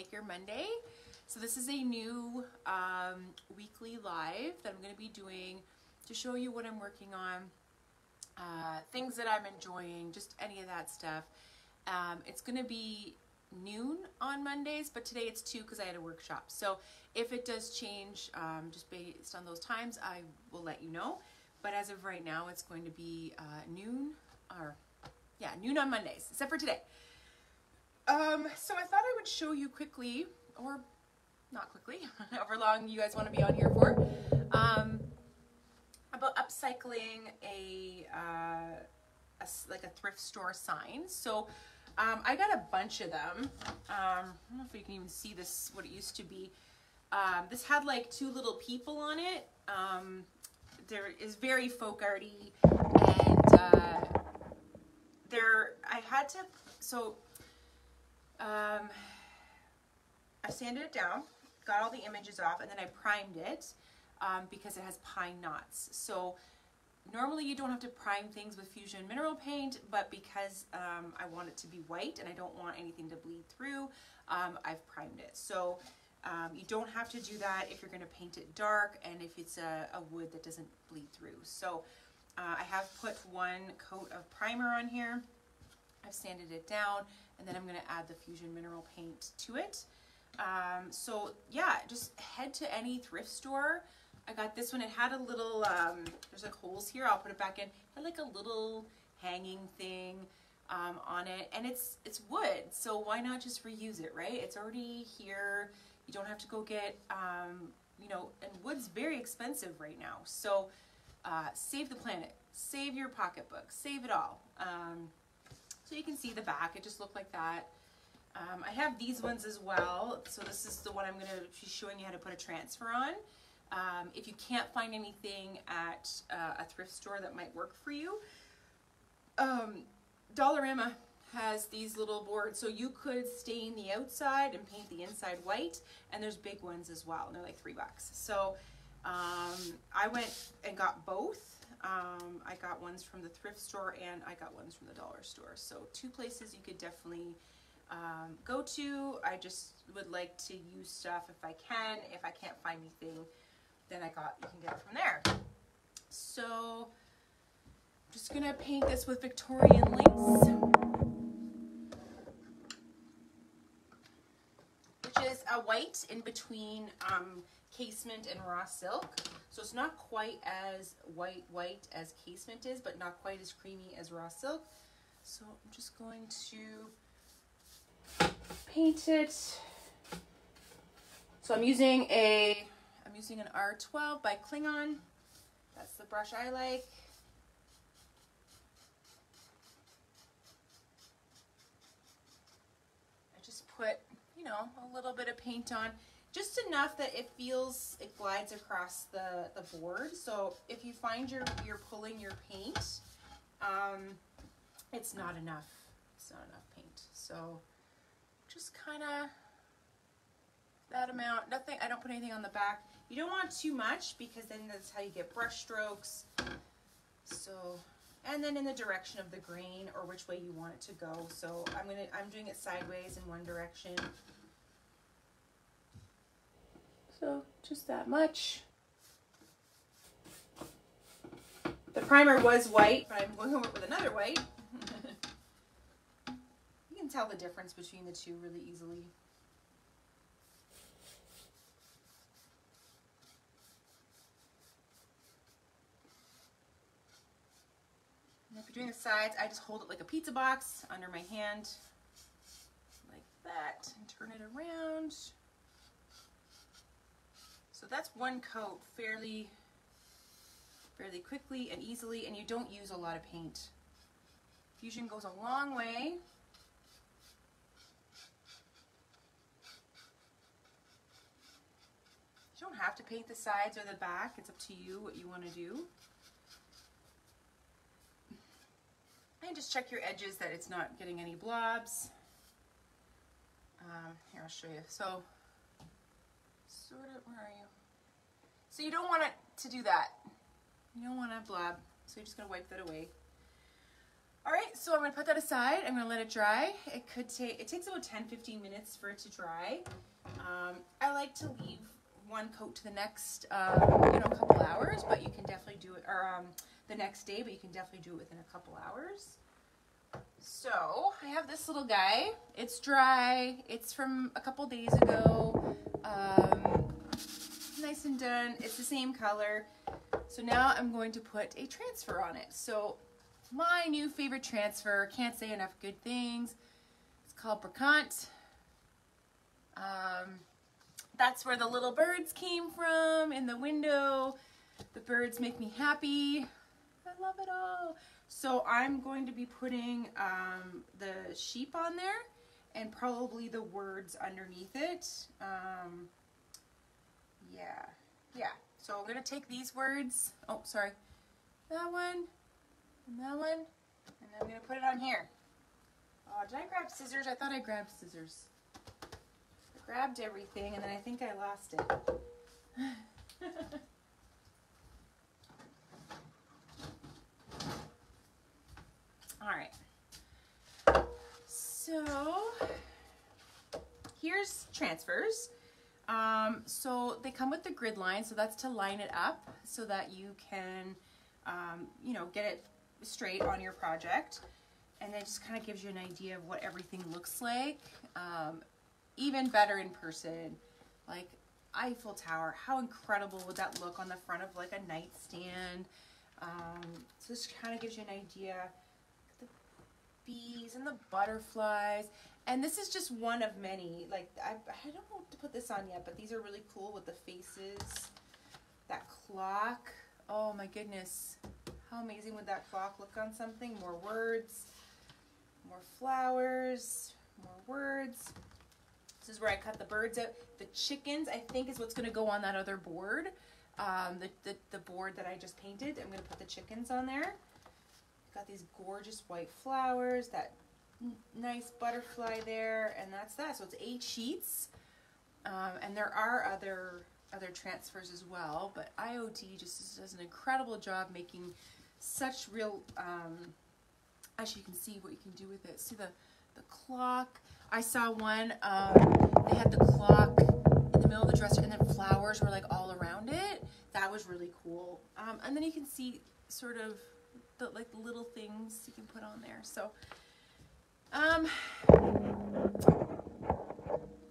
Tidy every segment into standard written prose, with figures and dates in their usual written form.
Maker Monday. So this is a new weekly live that I'm going to be doing to show you what I'm working on, things that I'm enjoying, just any of that stuff. It's going to be noon on Mondays, but today it's 2 because I had a workshop. So if it does change, just based on those times, I will let you know. But as of right now, it's going to be noon on Mondays, except for today. So I thought I would show you quickly, or not quickly, however long you guys want to be on here for, about upcycling like a thrift store sign. So I got a bunch of them. I don't know if you can even see this, what it used to be. This had like 2 little people on it. There is very folk arty, and I sanded it down, got all the images off, and then I primed it because it has pine knots. So normally you don't have to prime things with Fusion Mineral Paint, but because I want it to be white and I don't want anything to bleed through, I've primed it. So you don't have to do that if you're going to paint it dark and if it's a wood that doesn't bleed through. So I have put 1 coat of primer on here. I've sanded it down, and then I'm going to add the Fusion Mineral Paint to it. So yeah, just head to any thrift store. I got this one. It had a little, there's like holes here. I'll put it back in. It had like a little hanging thing on it, and it's wood, so why not just reuse it, right? It's already here. You don't have to go get, you know, and wood's very expensive right now. So save the planet, save your pocketbook, save it all. So you can see the back. It just looked like that. I have these ones as well. So this is the one I'm going to be showing you how to put a transfer on. If you can't find anything at a thrift store that might work for you, Dollarama has these little boards, so you could stain the outside and paint the inside white, and there's big ones as well, and they're like $3. So I went and got both. I got ones from the thrift store and I got ones from the dollar store. So 2 places you could definitely go to. I just would like to use stuff if I can. If I can't find anything, then you can get it from there. So I'm just gonna paint this with Victorian Links, which is a white in between casement and raw silk. So it's not quite as white as casement is, but not quite as creamy as raw silk. So I'm just going to paint it. So I'm using an R12 by Klingon. That's the brush I like. I just put, you know, a little bit of paint on. Just enough that it glides across the board. So if you find you're pulling your paint, it's not enough. It's not enough paint. So just kind of that amount. Nothing. I don't put anything on the back. You don't want too much because then that's how you get brush strokes. So, and then in the direction of the grain or which way you want it to go. So I'm doing it sideways in one direction. So just that much. The primer was white, but I'm going over it with another white. You can tell the difference between the 2 really easily. And if you're doing the sides, I just hold it like a pizza box under my hand, like that, and turn it around. So that's 1 coat fairly quickly and easily, and you don't use a lot of paint. Fusion goes a long way. You don't have to paint the sides or the back. It's up to you what you want to do. And just check your edges that it's not getting any blobs. Here, I'll show you. So sort of, where are you? So you don't want it to do that. You don't want to blob, so you're just going to wipe that away. All right, So I'm going to put that aside. I'm going to let it dry. It takes about 10-15 minutes for it to dry. I like to leave one coat to the next, a couple hours, but you can definitely do it, or the next day, but you can definitely do it within a couple hours. So I have this little guy. It's dry. It's from a couple days ago. Nice and done. It's the same color. So now I'm going to put a transfer on it. So my new favorite transfer, can't say enough good things. It's called Bricant. That's where the little birds came from in the window. The birds make me happy. I love it all. So I'm going to be putting the sheep on there and probably the words underneath it. Yeah. So I'm going to take these words. Oh, sorry. That one and that one. And I'm going to put it on here. Oh, did I grab scissors? I thought I grabbed scissors. I grabbed everything and then I think I lost it. All right. So here's transfers. So they come with the grid line, so that's to line it up so that you can, get it straight on your project. And it just kind of gives you an idea of what everything looks like. Even better in person, like Eiffel Tower. How incredible would that look on the front of like a nightstand? So this kind of gives you an idea. The bees and the butterflies. And this is just one of many. Like, I don't know what to put this on yet, but these are really cool with the faces. That clock. Oh my goodness. How amazing would that clock look on something? More words, more flowers, more words. This is where I cut the birds out. The chickens, I think, is what's going to go on that other board. The board that I just painted. I'm going to put the chickens on there. Got these gorgeous white flowers, that nice butterfly there, and that's that. So it's 8 sheets, and there are other transfers as well, but IOD just does an incredible job making such real, as you can see what you can do with it. See the clock. I saw one, they had the clock in the middle of the dresser and then flowers were like all around it. That was really cool. And then you can see sort of the little things you can put on there. So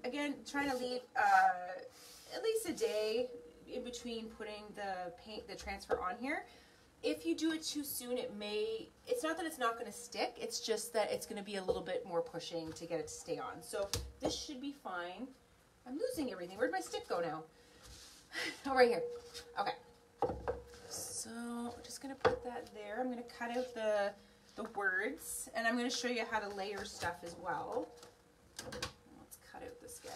again, trying to leave at least a day in between putting the transfer on here. If you do it too soon, it's not that it's not going to stick, it's just that it's going to be a little bit more pushing to get it to stay on. So this should be fine. I'm losing everything. Where'd my stick go now? Oh, right here. Okay. So I'm just going to put that there. I'm going to cut out the words, and I'm going to show you how to layer stuff as well. Let's cut out this guy.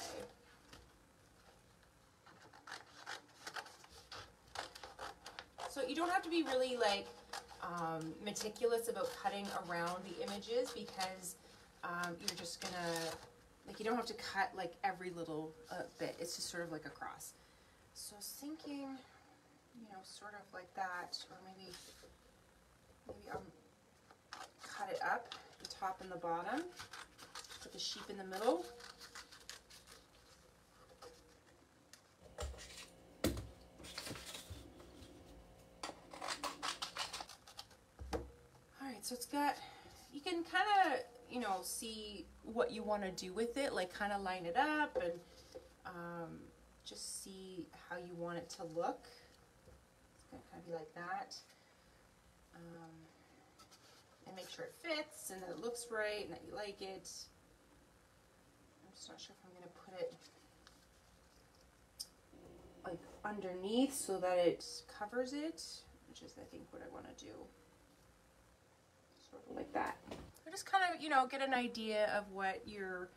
So you don't have to be really meticulous about cutting around the images, because you're just gonna, you don't have to cut every little bit. It's just sort of like a cross. So I was thinking, sort of like that, or maybe I'll cut it up, the top and the bottom, put the sheep in the middle. So it's got, you can kind of, see what you want to do with it, kind of line it up and just see how you want it to look. It's going to kind of be like that. And make sure it fits and that it looks right and that you like it. I'm just not sure if I'm going to put it underneath so that it covers it, which is I think what I want to do. Like that. I just kind of, get an idea of what you're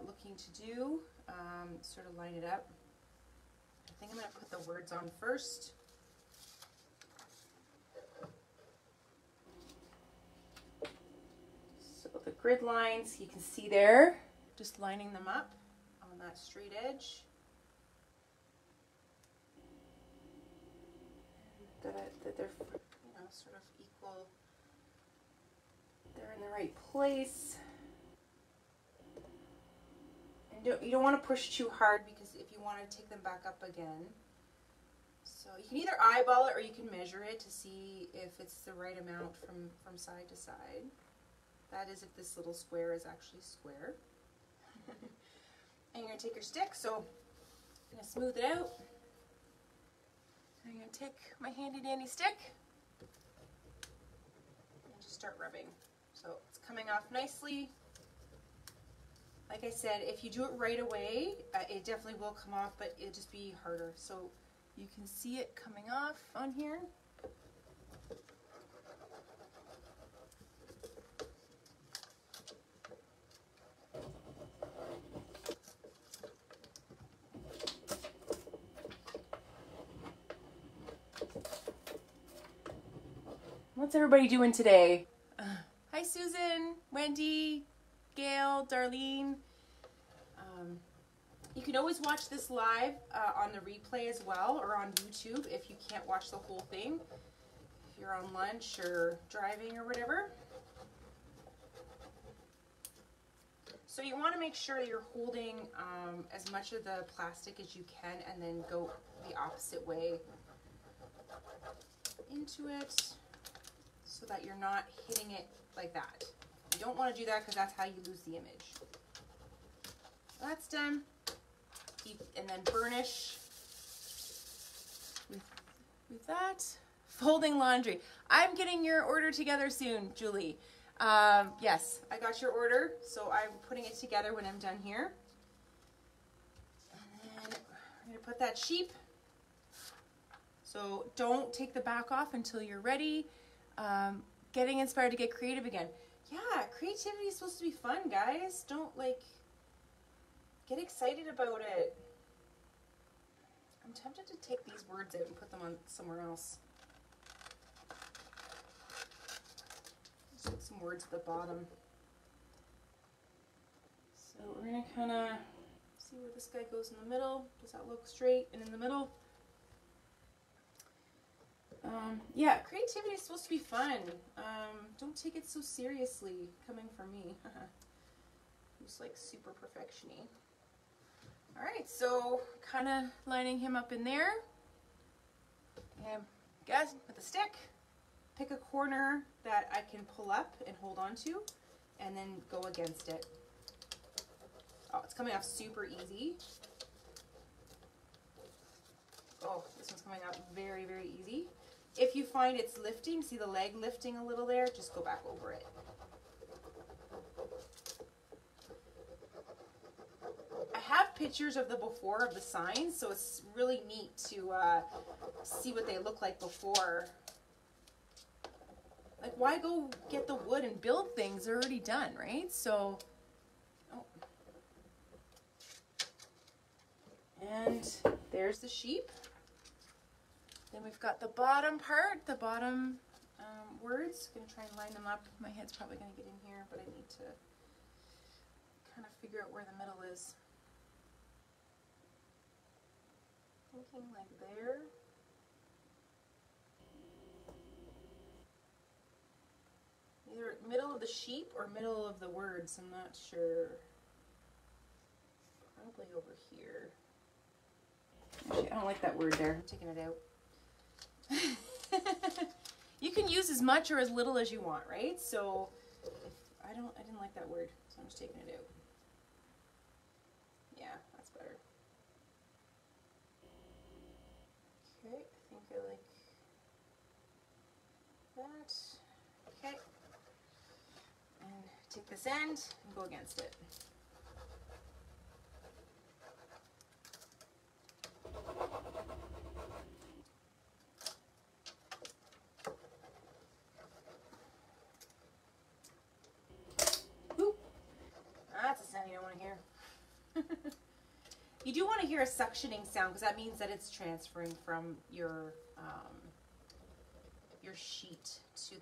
looking to do, sort of line it up. I think I'm going to put the words on first. So the grid lines, you can see there, just lining them up on that straight edge. That they're, sort of equal. There right place. And you don't want to push too hard, because if you want to take them back up again. So you can either eyeball it or you can measure it to see if it's the right amount from side to side. That is if this little square is actually square. And you're going to take your stick, so I'm going to smooth it out. I'm going to take my handy dandy stick and just start rubbing. So it's coming off nicely. Like I said, if you do it right away, it definitely will come off, but it'll just be harder. So you can see it coming off on here. What's everybody doing today? Hi Susan, Wendy, Gail, Darlene. You can always watch this live on the replay as well, or on YouTube if you can't watch the whole thing. If you're on lunch or driving or whatever. So you want to make sure that you're holding as much of the plastic as you can, and then go the opposite way into it, so that you're not hitting it like that. You don't want to do that, because that's how you lose the image. That's done. And then burnish with that. Folding laundry. I'm getting your order together soon, Julie. Yes, I got your order, so I'm putting it together when I'm done here. And then I'm going to put that sheep. So don't take the back off until you're ready. Getting inspired to get creative again. Yeah, creativity is supposed to be fun, guys. Don't get excited about it. I'm tempted to take these words out and put them on somewhere else. Just put some words at the bottom. So we're going to kind of see where this guy goes in the middle. Does that look straight and in the middle? Yeah, creativity is supposed to be fun. Don't take it so seriously, coming from me. Who's like super perfection-y. Alright, so kind of lining him up in there. And guys, with the stick, pick a corner that I can pull up and hold on to, and then go against it. Oh, it's coming off super easy. Oh, this one's coming out very, very easy. If you find it's lifting, see the leg lifting a little there, just go back over it. I have pictures of the before of the signs, so it's really neat to see what they look like before. Like, why go get the wood and build things? They're already done, right? So, oh. And there's the sheep. Then we've got the bottom part, the bottom words. I'm going to try and line them up. My head's probably going to get in here, but I need to kind of figure out where the middle is. Looking like there. Either middle of the sheep or middle of the words, I'm not sure. Probably over here. Actually, I don't like that word there. I'm taking it out. You can use as much or as little as you want, right? So I didn't like that word, so I'm just taking it out. Yeah, that's better. Okay, I think I like that. Okay. And take this end and go against it. You do want to hear a suctioning sound, because that means that it's transferring from your sheet to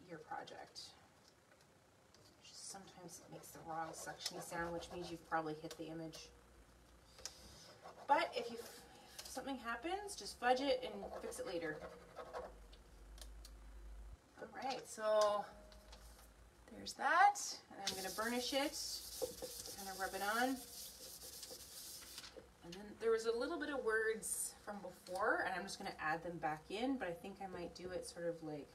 your project. Sometimes it makes the wrong suctioning sound, which means you've probably hit the image. But if something happens, just fudge it and fix it later. All right, so There's that. And I'm going to burnish it, kind of rub it on. And then there was a little bit of words from before, and I'm just going to add them back in, but I think I might do it sort of like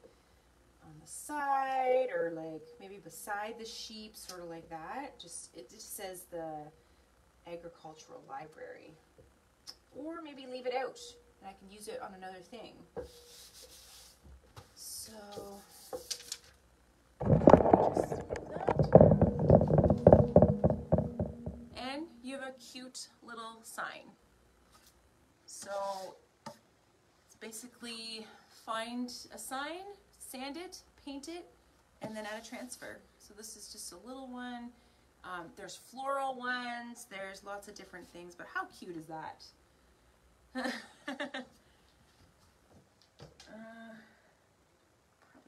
on the side, or like maybe beside the sheep, sort of like that. It just says the Agricultural Library. Or maybe leave it out, and I can use it on another thing. So, just do that. And you have a cute little sign. So, it's basically find a sign, sand it, paint it, and then add a transfer. So this is just a little one. There's floral ones, there's lots of different things, but how cute is that? Probably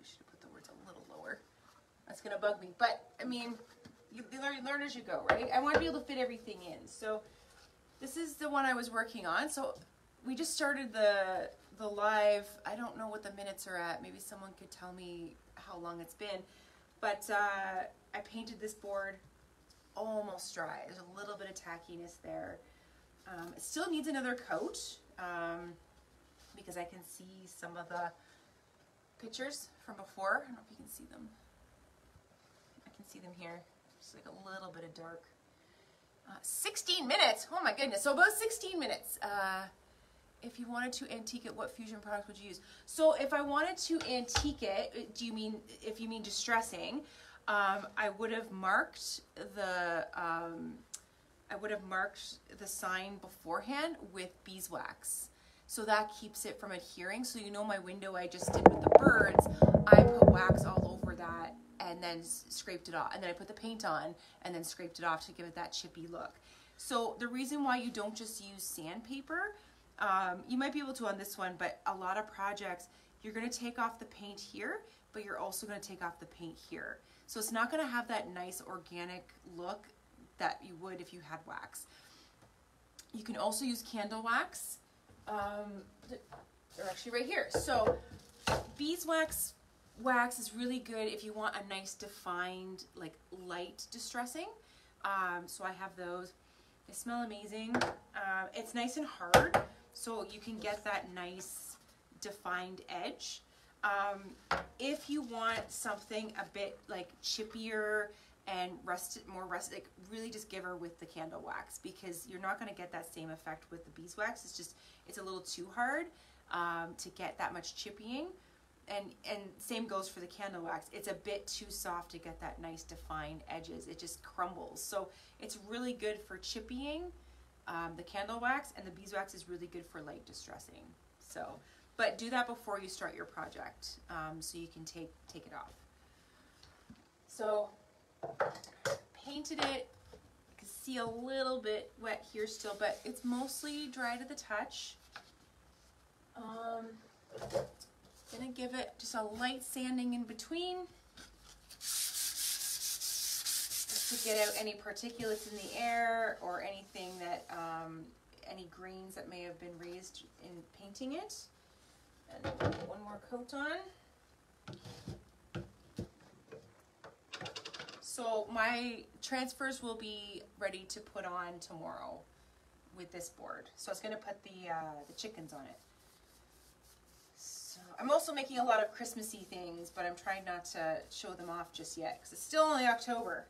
should have put the words a little lower. That's gonna bug me, but I mean, you learn as you go, right? I want to be able to fit everything in. So this is the one I was working on. So we just started the live. I don't know what the minutes are at. Maybe someone could tell me how long it's been. But I painted this board. It's almost dry. There's a little bit of tackiness there. It still needs another coat because I can see some of the pictures from before. I don't know if you can see them. I can see them here. Just like a little bit of dark. 16 minutes. Oh my goodness. So about 16 minutes. If you wanted to antique it, what fusion products would you use? So if I wanted to antique it, if you mean distressing, I would have marked the sign beforehand with beeswax. So that keeps it from adhering. So you know my window I just did with the birds, I put wax all over that and then scraped it off. And then I put the paint on and then scraped it off to give it that chippy look. So the reason why you don't just use sandpaper, you might be able to on this one, but a lot of projects, you're going to take off the paint here, but you're also going to take off the paint here. So it's not going to have that nice organic look that you would if you had wax. You can also use candle wax. They're actually right here. So beeswax wax is really good if you want a nice defined, like light distressing. So I have those. They smell amazing. It's nice and hard, so you can get that nice defined edge. If you want something a bit like chippier and more rustic, really just give her with the candle wax, because you're not going to get that same effect with the beeswax. It's a little too hard to get that much chipping. And same goes for the candle wax. It's a bit too soft to get that nice defined edges. It just crumbles. So it's really good for chippying, the candle wax, and the beeswax is really good for light distressing. So, but do that before you start your project, so you can take it off. So painted it. You can see a little bit wet here still, but it's mostly dry to the touch. Gonna give it just a light sanding in between, just to get out any particulates in the air or anything that, any grains that may have been raised in painting it. And put one more coat on. So my transfers will be ready to put on tomorrow with this board. So I was gonna put the chickens on it. I'm also making a lot of Christmassy things, but I'm trying not to show them off just yet because it's still only October.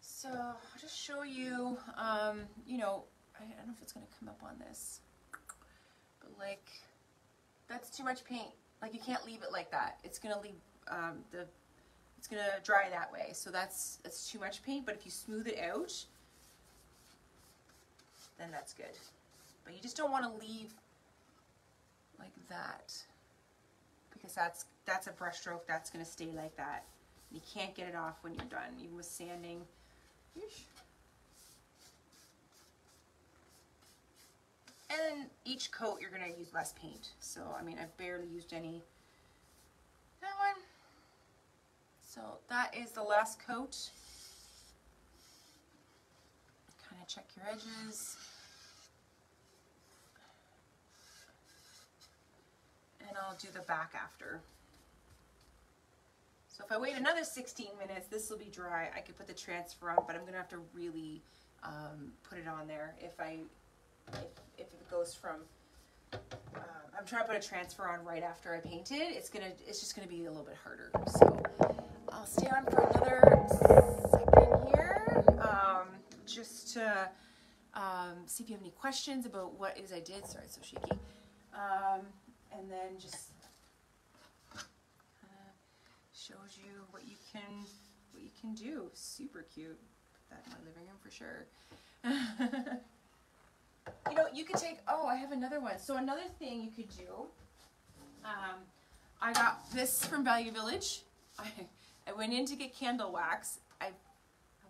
So I'll just show you, you know, I don't know if it's going to come up on this, but like, that's too much paint. Like, you can't leave it like that. It's going to leave, it's going to dry that way. So that's too much paint, but if you smooth it out, then that's good. But you just don't want to leave like that, because that's a brush stroke that's going to stay like that. You can't get it off when you're done, even with sanding. Eesh. And then each coat you're going to use less paint. So, I mean, I've barely used any. That one. So that is the last coat. Kind of check your edges. I'll do the back after. So if I wait another 16 minutes, this will be dry. I could put the transfer on, but I'm gonna have to really put it on there if it goes from, I'm trying to put a transfer on right after I paint it. It's just gonna be a little bit harder. So I'll stay on for another second here, just to see if you have any questions about what it is I did. Sorry, it's so shaky. And then just shows you what you can do. Super cute. Put that in my living room for sure. You know, you could take, oh, I have another one. So another thing you could do, I got this from Value Village. I went in to get candle wax. I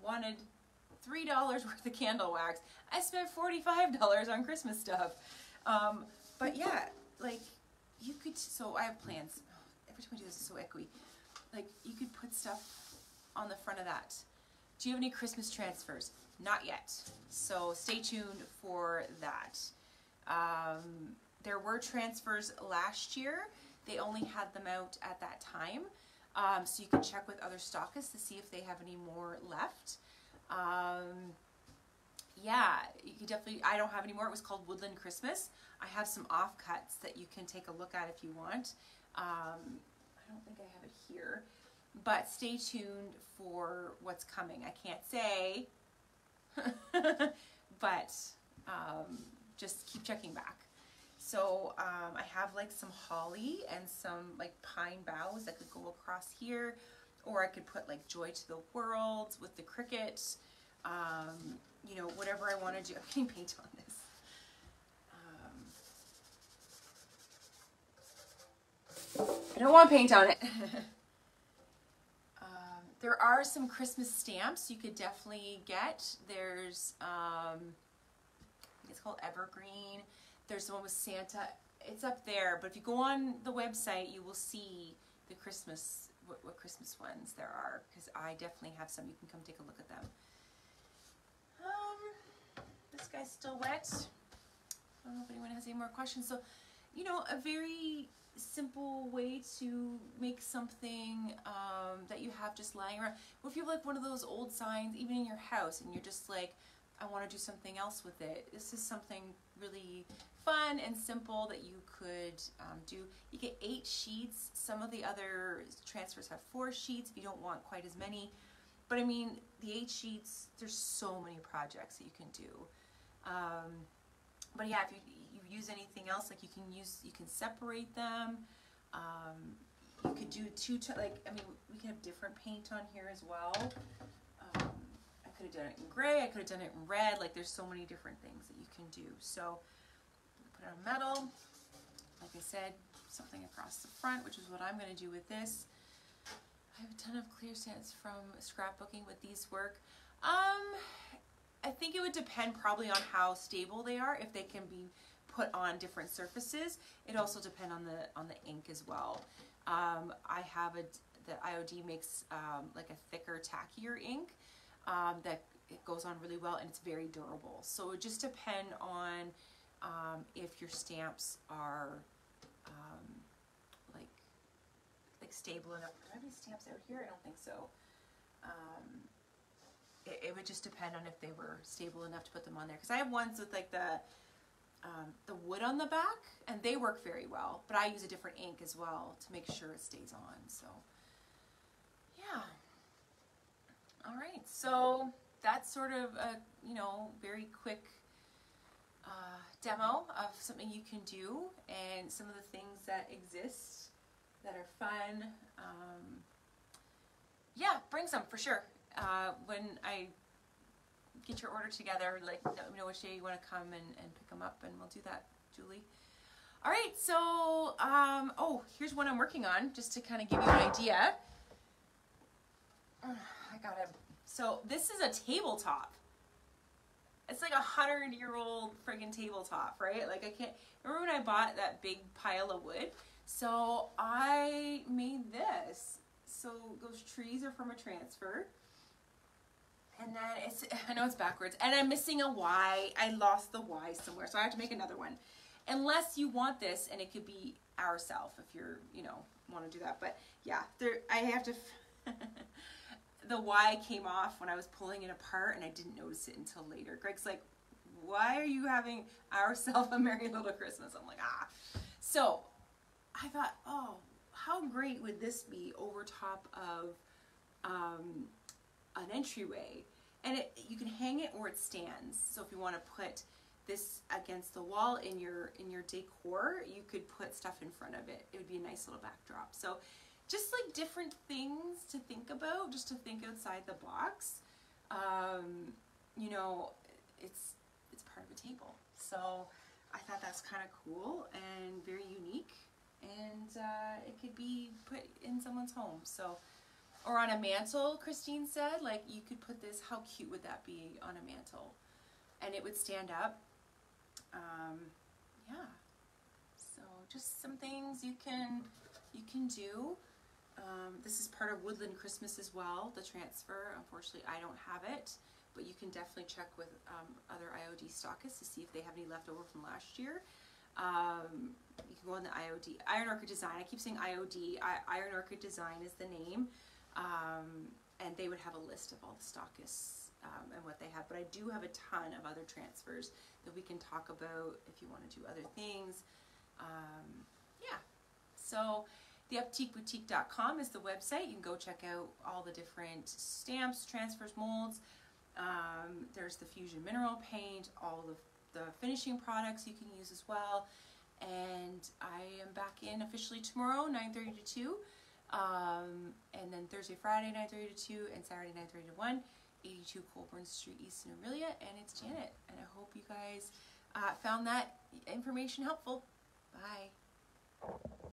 wanted $3 worth of candle wax. I spent $45 on Christmas stuff. But yeah, like you could, so I have plans. Every time I do this, it's so echoey. Like you could put stuff on the front of that. Do you have any Christmas transfers? Not yet. So stay tuned for that. There were transfers last year. They only had them out at that time. So you can check with other stockists to see if they have any more left. Yeah, you can definitely, I don't have any more. It was called Woodland Christmas. I have some offcuts that you can take a look at if you want. I don't think I have it here, but stay tuned for what's coming. I can't say, but just keep checking back. So I have like some holly and some like pine boughs that could go across here, or I could put like Joy to the World with the cricket, you know, whatever I want to do. I'm getting paint on this. I don't want paint on it. There are some Christmas stamps you could definitely get. There's, I think it's called Evergreen. There's the one with Santa. It's up there, but if you go on the website, you will see the Christmas, what Christmas ones there are, because I definitely have some. You can come take a look at them. This guy's still wet. I don't know if anyone has any more questions. So, you know, a very simple way to make something that you have just lying around. Well, if you have like one of those old signs, even in your house, and you're just like, I want to do something else with it. This is something really fun and simple that you could do. You get 8 sheets. Some of the other transfers have 4 sheets if you don't want quite as many. But I mean, the 8 sheets, there's so many projects that you can do. But yeah, if you use anything else, like you can separate them. You could do I mean, we can have different paint on here as well. I could have done it in gray, I could have done it in red. Like there's so many different things that you can do. So put it on metal. Like I said, something across the front, which is what I'm going to do with this. I have a ton of clear stamps from scrapbooking with these work. I think it would depend probably on how stable they are, if they can be put on different surfaces. It also depends on the ink as well. I have the IOD makes like a thicker, tackier ink that it goes on really well, and it's very durable. So it would just depend on if your stamps are like stable enough. Do I have any stamps out here? I don't think so. It would just depend on if they were stable enough to put them on there. Because I have ones with like the wood on the back, and they work very well. But I use a different ink as well to make sure it stays on. So, yeah. All right. So that's sort of a, you know, very quick demo of something you can do and some of the things that exist that are fun. Yeah, bring some for sure. When I get your order together, like let me know which day you want to come and pick them up, and we'll do that, Julie. All right, so oh, here's one I'm working on just to kind of give you an idea. I got it. So this is a tabletop. It's like 100-year-old friggin' tabletop, right? Like I can't remember when I bought that big pile of wood. So I made this. So those trees are from a transfer. And then it's, I know it's backwards, and I'm missing a Y. I lost the Y somewhere, so I have to make another one. unless you want this, and it could be ourself if you're, you know, want to do that. But yeah, I have to, the Y came off when I was pulling it apart, and I didn't notice it until later. Greg's like, why are you having ourself a Merry Little Christmas? I'm like, ah. So I thought, oh, how great would this be over top of an entryway? And you can hang it where it stands. So if you want to put this against the wall in your decor, you could put stuff in front of it. It would be a nice little backdrop. So just like different things to think about, just to think outside the box. You know, it's part of a table. So I thought that's kind of cool and very unique, and it could be put in someone's home. So, or on a mantle, Christine said, like you could put this, how cute would that be on a mantle? And it would stand up. Yeah. So just some things you can do. This is part of Woodland Christmas as well, the transfer. Unfortunately, I don't have it, but you can definitely check with other IOD stockists to see if they have any left over from last year. You can go on the IOD, Iron Orchid Design. I keep saying IOD. Iron Orchid Design is the name. And they would have a list of all the stockists and what they have. But I do have a ton of other transfers that we can talk about if you want to do other things. Yeah. So theuptiqueboutique.com is the website. You can go check out all the different stamps, transfers, molds. There's the Fusion Mineral Paint, all of the finishing products you can use as well. And I am back in officially tomorrow, 9:30 to 2. And then Thursday, Friday, 9:30 to 2, and Saturday, 9:30 to 1, 82 Colburn Street, East in Aurelia. And it's Janet. And I hope you guys found that information helpful.